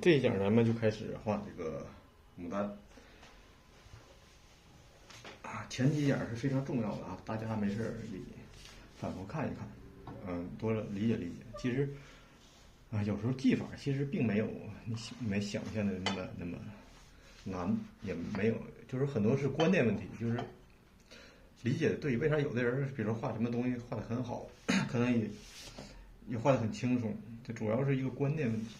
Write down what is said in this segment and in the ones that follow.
这一讲咱们就开始画这个牡丹啊。前几讲是非常重要的啊，大家没事也反复看一看，多理解理解。其实啊，有时候技法其实并没有你想象的那么难，也没有，就是很多是观念问题，就是理解的对。为啥有的人比如说画什么东西画的很好，可能也画的很轻松，这主要是一个观念问题。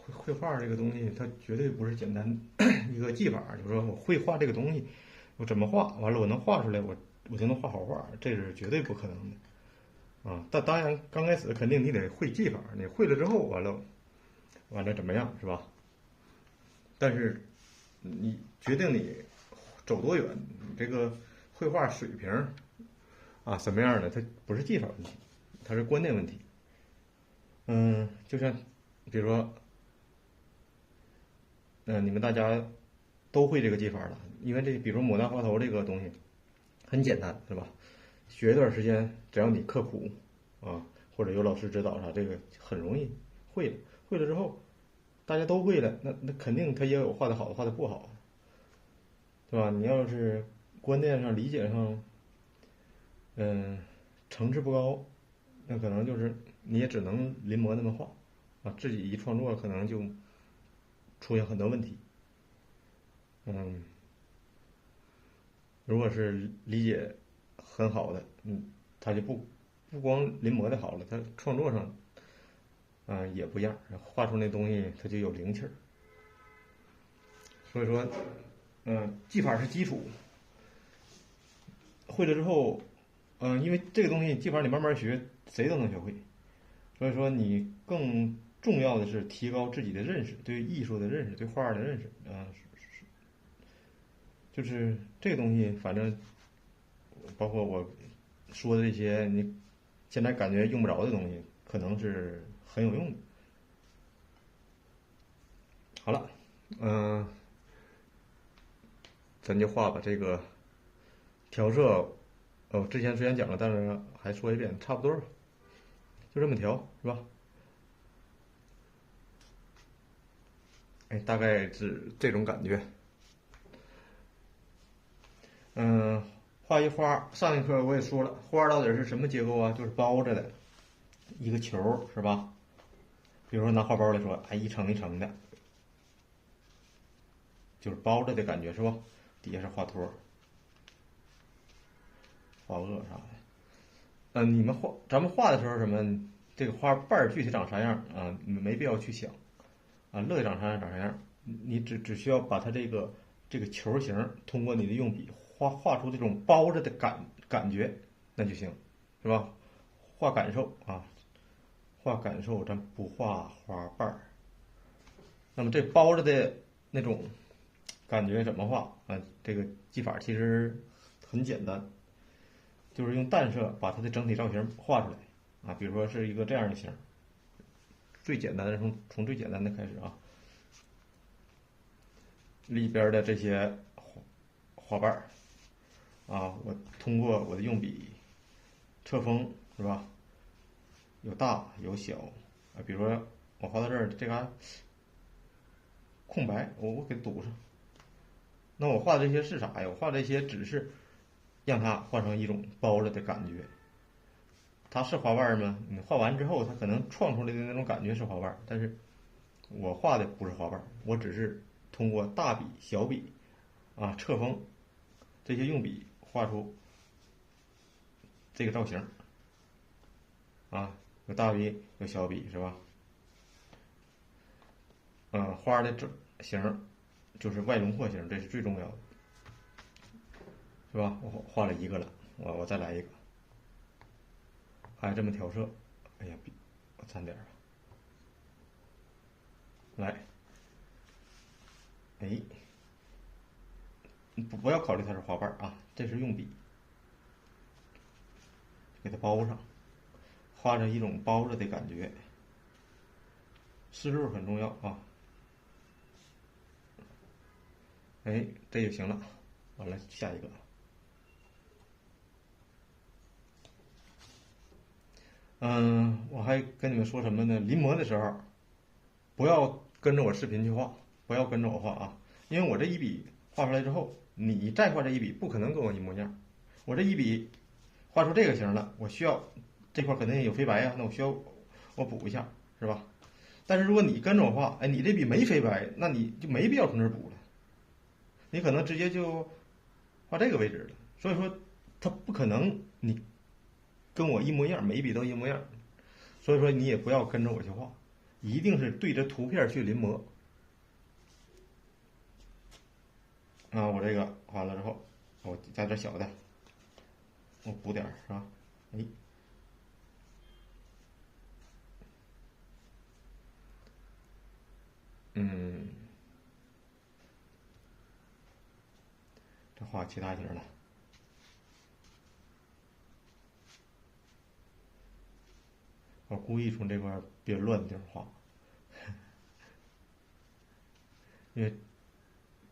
绘画这个东西，它绝对不是简单一个技法，就是说我会画这个东西，我怎么画，完了我能画出来，我就能画好画，这是绝对不可能的啊。但当然，刚开始肯定你得会技法，你会了之后，完了怎么样是吧？但是你决定你走多远，你这个绘画水平啊什么样的，它不是技法问题，它是观念问题。就像比如说，你们大家都会这个技法了，因为这比如牡丹花头这个东西很简单，是吧？学一段时间，只要你刻苦啊，或者有老师指导啥，这个很容易会了。会了之后，大家都会了，那肯定他也有画的好的，画的不好，对吧？你要是观念上、理解上，嗯，层次不高，那可能就是你也只能临摹那么画啊，自己一创作可能就出现很多问题。嗯，如果是理解很好的，他就不光临摹的好了，他创作上也不一样，画出那东西它就有灵气儿。所以说，技法是基础，会了之后，因为这个东西技法你慢慢学，谁都能学会。所以说，你更重要的是提高自己的认识，对艺术的认识，对画儿的认识就是这个东西，反正包括我说的这些，你现在感觉用不着的东西，可能是很有用的。好了，嗯、咱就画吧。这个调色，之前虽然讲了，但是还说一遍，差不多就这么调，是吧？哎，大概是这种感觉。嗯，画一花，上一课我也说了，花到底是什么结构啊？就是包着的一个球，是吧？比如说拿花苞来说，哎，一层一层的，就是包着的感觉，是吧？底下是花托、花萼啥的。你们咱们画的时候，什么这个花瓣儿具体长啥样啊？没必要去想啊，乐意长啥样长啥样。你只需要把它这个球形，通过你的用笔画出这种包着的感觉，那就行，是吧？画感受啊，画感受，咱不画花瓣儿。那么这包着的那种感觉怎么画啊？这个技法其实很简单，就是用淡色把它的整体造型画出来啊。比如说是一个这样的形，最简单的从最简单的开始啊，里边的这些花瓣啊，我通过我的用笔侧锋，是吧？有大有小啊，比如说我画到这儿，这嘎空白，我给堵上。那我画这些是啥呀？我画这些只是让它画成一种包着的感觉。它是花瓣吗？你画完之后，它可能创出来的那种感觉是花瓣，但是我画的不是花瓣，我只是通过大笔、小笔啊、侧锋这些用笔画出这个造型啊，有大笔有小笔，是吧？花的这形就是外轮廓形，这是最重要的，是吧？我画了一个了，我再来一个，还这么调色。哎呀，我沾点儿来，哎，不要考虑它是花瓣啊，这是用笔给它包上，画着一种包着的感觉，湿度很重要啊。哎，这就行了。完了，下一个，我还跟你们说什么呢？临摹的时候不要跟着我视频去画，不要跟着我画啊，因为我这一笔画出来之后，你再画这一笔不可能跟我一模一样。我这一笔画出这个形了，我需要这块肯定有飞白呀，那我需要我补一下，是吧？但是如果你跟着我画，哎，你这笔没飞白，那你就没必要从这儿补了，你可能直接就画这个位置了。所以说，它不可能你跟我一模一样，每一笔都一模一样。所以说你也不要跟着我去画，一定是对着图片去临摹。啊，我这个画了之后，我加点小的，我补点是吧？哎，嗯，这画其他型了。我故意从这块别乱的地方画，因为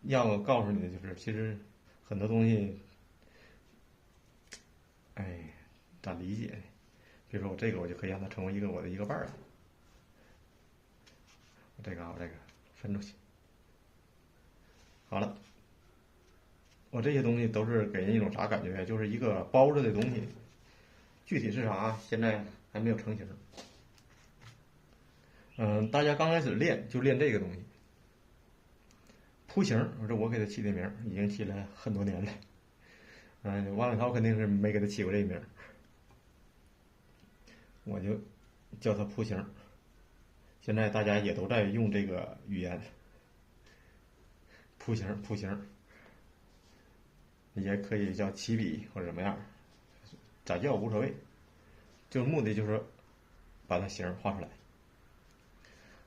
要我告诉你的就是，其实很多东西，哎，咋理解呢？比如说我这个，我就可以让它成为我的一个瓣儿了。我这个分出去。好了，我这些东西都是给人一种啥感觉？就是一个包着的东西，具体是啥，现在还没有成型。大家刚开始练就练这个东西，铺形。我给它起的名，已经起了很多年了。王伟涛肯定是没给他起过这名，我就叫它铺形。现在大家也都在用这个语言，铺形，也可以叫起笔或者怎么样，咋叫无所谓，就是目的就是把它形画出来。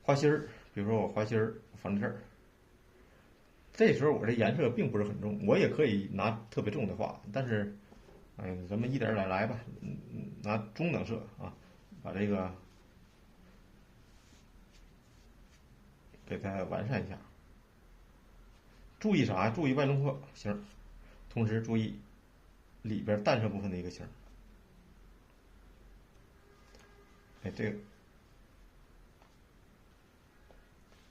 画心儿，比如说我画心儿放在这儿，这时候我这颜色并不是很重，我也可以拿特别重的画，但是，咱们一点点来吧，拿中等色啊，把这个给它完善一下。注意啥？注意外轮廓形，同时注意里边淡色部分的一个形。哎，这个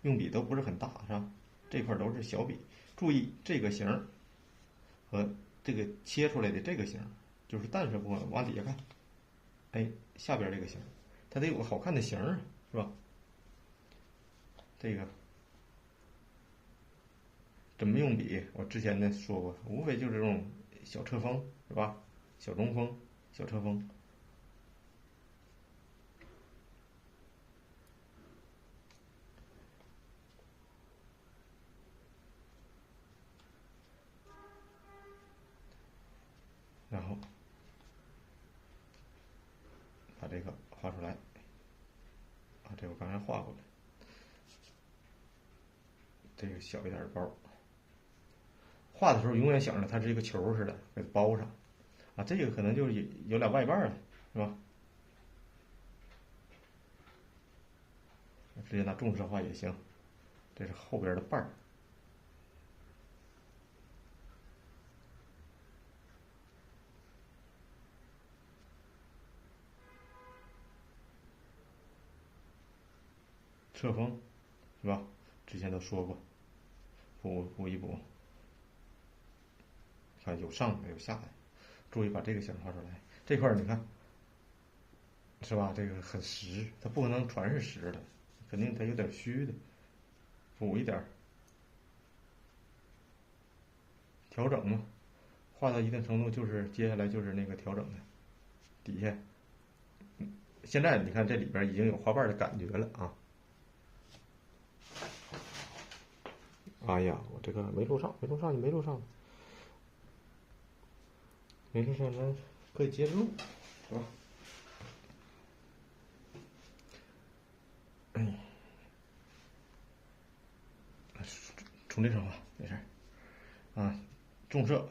用笔都不是很大，是吧？这块都是小笔，注意这个形和这个切出来的这个形，就是淡色部分往底下看，哎，下边这个形，它得有个好看的形啊，是吧？这个怎么用笔？我之前呢说过，无非就是这种小侧锋，是吧？小中锋、小侧锋，然后把这个画出来。啊，这我刚才画过了。这个小一点的包，画的时候永远想着它是一个球似的，给它包上。啊，这个可能就是有俩外瓣了，是吧？直接拿重色画也行。这是后边的瓣儿。侧锋，是吧？之前都说过，补一补，看有上的有下的，注意把这个形画出来。这块儿你看，是吧？这个很实，它不可能全是实的，肯定它有点虚的，补一点，调整嘛。画到一定程度，就是接下来就是那个调整的底下。现在你看这里边已经有花瓣的感觉了啊。哎呀，我这个没录上，没录上就没录上，没录上咱可以接着录，是吧？哎，从这上画没事儿啊。重色，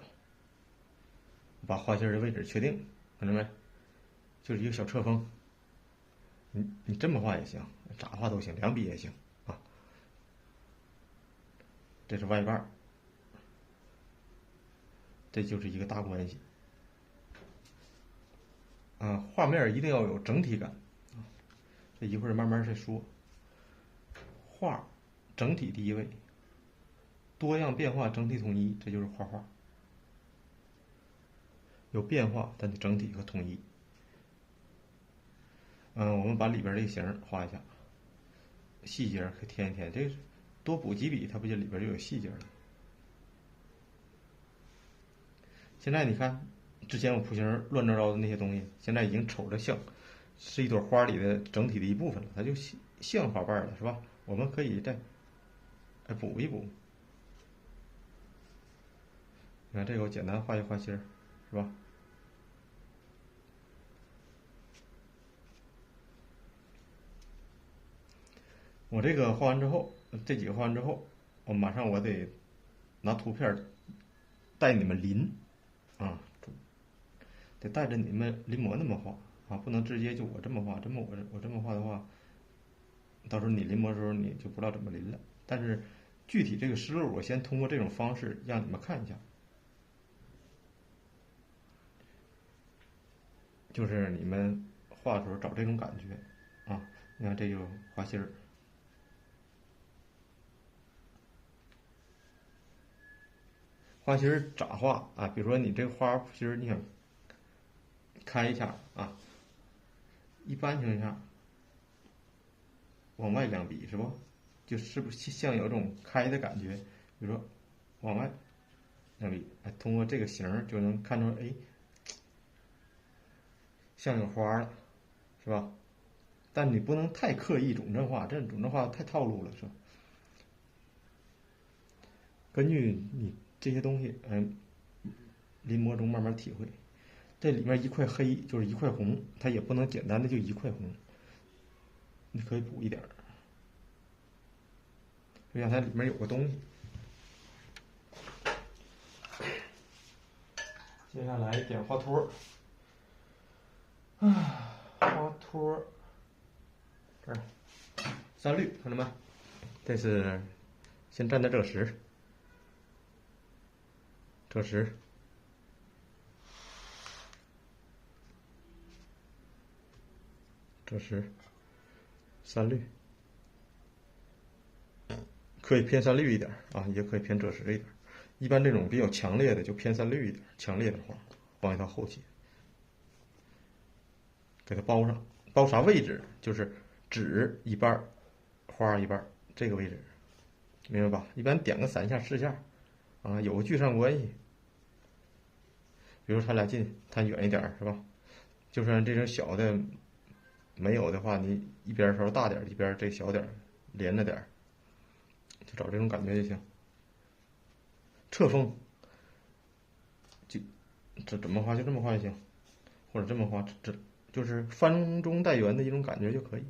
把画心的位置确定，看着没？就是一个小侧锋。你这么画也行，咋画都行，两笔也行啊。这是外瓣，这就是一个大关系。画面一定要有整体感啊。这一会儿慢慢再说。画整体第一位，多样变化整体统一，这就是画画。有变化，但得整体和统一。我们把里边这个形画一下，细节可以添一添，这多补几笔，它不就里边就有细节了？现在你看，之前我谱形乱糟糟的那些东西，现在已经瞅着像是一朵花里的整体的一部分了，它就像花瓣了，是吧？我们可以再补一补。你看这个，我简单画一花心儿，是吧？我这个画完之后，这几个画完之后，马上我得拿图片带你们临啊，得带着你们临摹那么画啊，不能直接就我这么画，我这么画的话，到时候你临摹的时候你就不知道怎么临了。但是具体这个思路，我先通过这种方式让你们看一下，就是你们画的时候找这种感觉啊。你看这就花心儿。花心儿咋画啊？比如说你这个花心儿，你想开一下啊，一般情况下往外两笔是不？就是不是像有种开的感觉？比如说往外两笔，通过这个形就能看出，像有花了，是吧？但你不能太刻意总正画，这总正画太套路了，是吧？根据你这些东西，临摹中慢慢体会。这里面一块黑就是一块红，它也不能简单的就一块红，你可以补一点儿，就让它里面有个东西。接下来点花托，花托，这儿三绿，看到没？这是先蘸的赭石，赭石。这是三绿，可以偏三绿一点啊，也可以偏赭石一点。一般这种比较强烈的就偏三绿一点，强烈的花放一套后期，给它包上。包啥位置？就是纸一半，花一半，这个位置，明白吧？一般点个3下4下啊，有个聚散关系。比如他俩近，他远一点是吧？就算这种小的没有的话，你一边稍微大点，一边这小点连着点，就找这种感觉就行。侧锋，这怎么画就这么画就行，或者这么画，这就是翻中带圆的一种感觉就可以。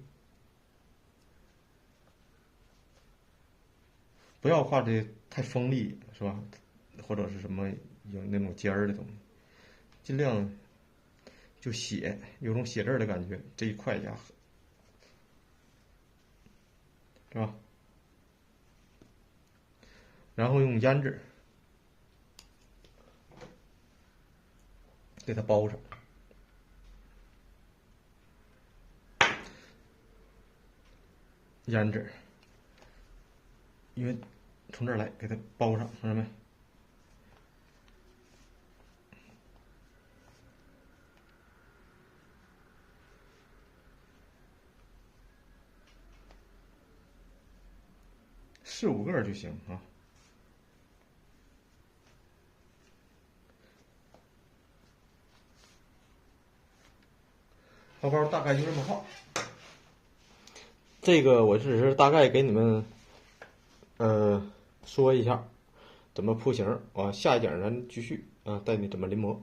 不要画的太锋利，是吧？或者是什么有那种尖儿的东西，尽量就写，有种写字的感觉，这一块呀，是吧？然后用胭脂给它包上，胭脂，因为从这儿来给它包上，看到没？4、5个就行啊。花苞大概就这么画。这个我只是大概给你们，说一下怎么铺形。下一讲咱继续啊，带你怎么临摹。